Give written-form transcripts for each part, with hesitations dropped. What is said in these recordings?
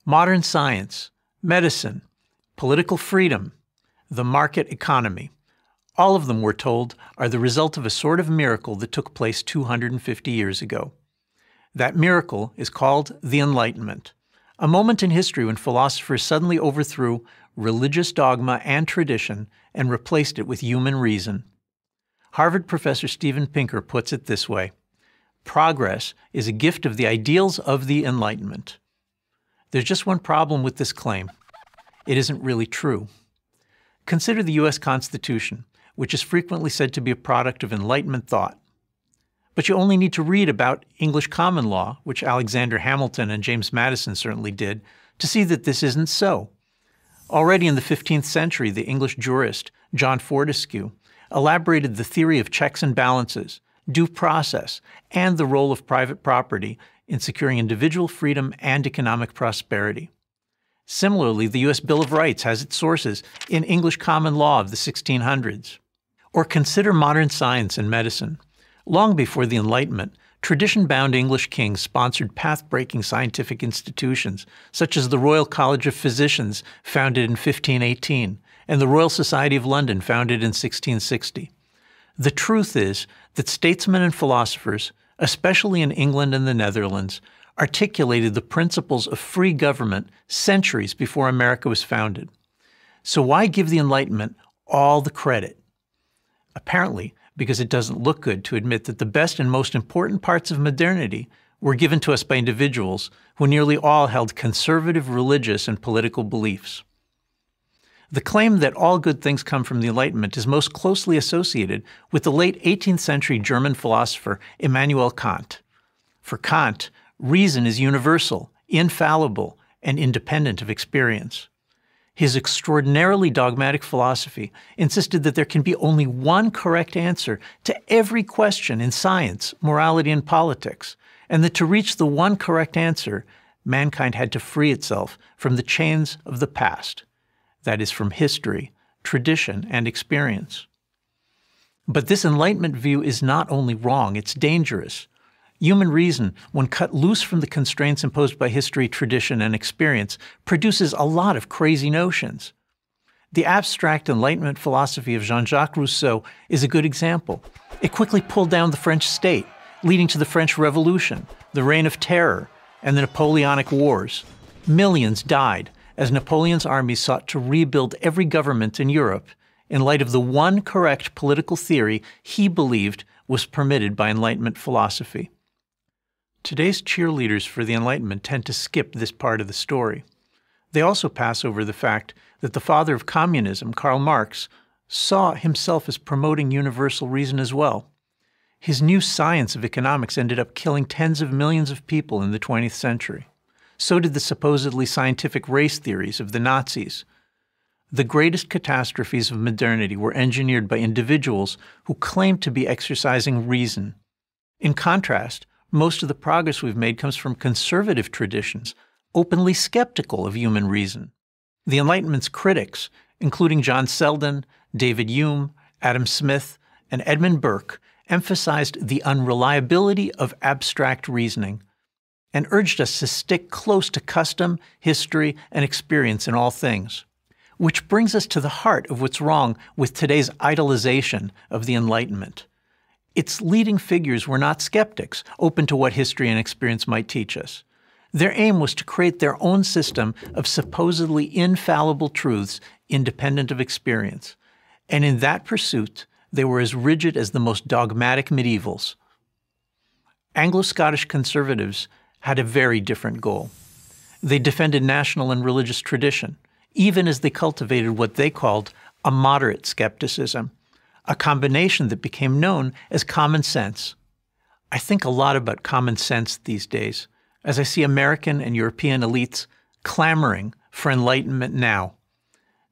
modern science, medicine, political freedom, the market economy. All of them, we're told, are the result of a sort of miracle that took place 250 years ago. That miracle is called the Enlightenment, a moment in history when philosophers suddenly overthrew religious dogma and tradition and replaced it with human reason. Harvard professor Steven Pinker puts it this way: progress is a gift of the ideals of the Enlightenment. There's just one problem with this claim. It isn't really true. Consider the U.S. Constitution, which is frequently said to be a product of Enlightenment thought. But you only need to read about English common law, which Alexander Hamilton and James Madison certainly did, to see that this isn't so. Already in the 15th century, the English jurist John Fortescue elaborated the theory of checks and balances, due process, and the role of private property in securing individual freedom and economic prosperity. Similarly, the U.S. Bill of Rights has its sources in English common law of the 1600s. Or consider modern science and medicine. Long before the Enlightenment, tradition-bound English kings sponsored path-breaking scientific institutions, such as the Royal College of Physicians, founded in 1518, and the Royal Society of London, founded in 1660. The truth is that statesmen and philosophers, especially in England and the Netherlands, articulated the principles of free government centuries before America was founded. So why give the Enlightenment all the credit? Apparently, because it doesn't look good to admit that the best and most important parts of modernity were given to us by individuals who nearly all held conservative religious and political beliefs. The claim that all good things come from the Enlightenment is most closely associated with the late 18th century German philosopher Immanuel Kant. For Kant, reason is universal, infallible, and independent of experience. His extraordinarily dogmatic philosophy insisted that there can be only one correct answer to every question in science, morality, and politics, and that to reach the one correct answer, mankind had to free itself from the chains of the past, that is, from history, tradition, and experience. But this Enlightenment view is not only wrong, it's dangerous. Human reason, when cut loose from the constraints imposed by history, tradition, and experience, produces a lot of crazy notions. The abstract Enlightenment philosophy of Jean-Jacques Rousseau is a good example. It quickly pulled down the French state, leading to the French Revolution, the Reign of Terror, and the Napoleonic Wars. Millions died as Napoleon's armies sought to rebuild every government in Europe in light of the one correct political theory he believed was permitted by Enlightenment philosophy. Today's cheerleaders for the Enlightenment tend to skip this part of the story. They also pass over the fact that the father of communism, Karl Marx, saw himself as promoting universal reason as well. His new science of economics ended up killing tens of millions of people in the 20th century. So did the supposedly scientific race theories of the Nazis. The greatest catastrophes of modernity were engineered by individuals who claimed to be exercising reason. In contrast, most of the progress we've made comes from conservative traditions, openly skeptical of human reason. The Enlightenment's critics, including John Selden, David Hume, Adam Smith, and Edmund Burke, emphasized the unreliability of abstract reasoning and urged us to stick close to custom, history, and experience in all things. Which brings us to the heart of what's wrong with today's idolization of the Enlightenment. Its leading figures were not skeptics, open to what history and experience might teach us. Their aim was to create their own system of supposedly infallible truths independent of experience. And in that pursuit, they were as rigid as the most dogmatic medievals. Anglo-Scottish conservatives had a very different goal. They defended national and religious tradition, even as they cultivated what they called a moderate skepticism, a combination that became known as common sense. I think a lot about common sense these days, as I see American and European elites clamoring for enlightenment now.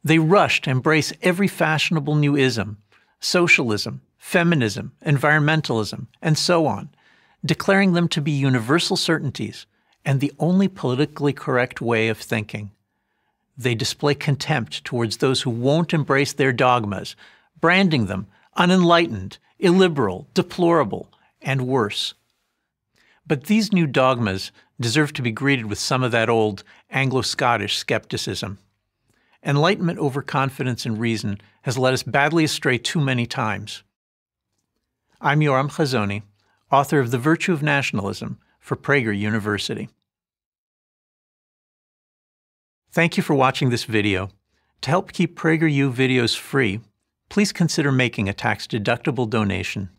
They rush to embrace every fashionable new ism, socialism, feminism, environmentalism, and so on, declaring them to be universal certainties and the only politically correct way of thinking. They display contempt towards those who won't embrace their dogmas, branding them unenlightened, illiberal, deplorable, and worse. But these new dogmas deserve to be greeted with some of that old Anglo-Scottish skepticism. Enlightenment over confidence in reason has led us badly astray too many times. I'm Yoram Hazony, author of The Virtue of Nationalism for Prager University. Thank you for watching this video. To help keep PragerU videos free, please consider making a tax-deductible donation.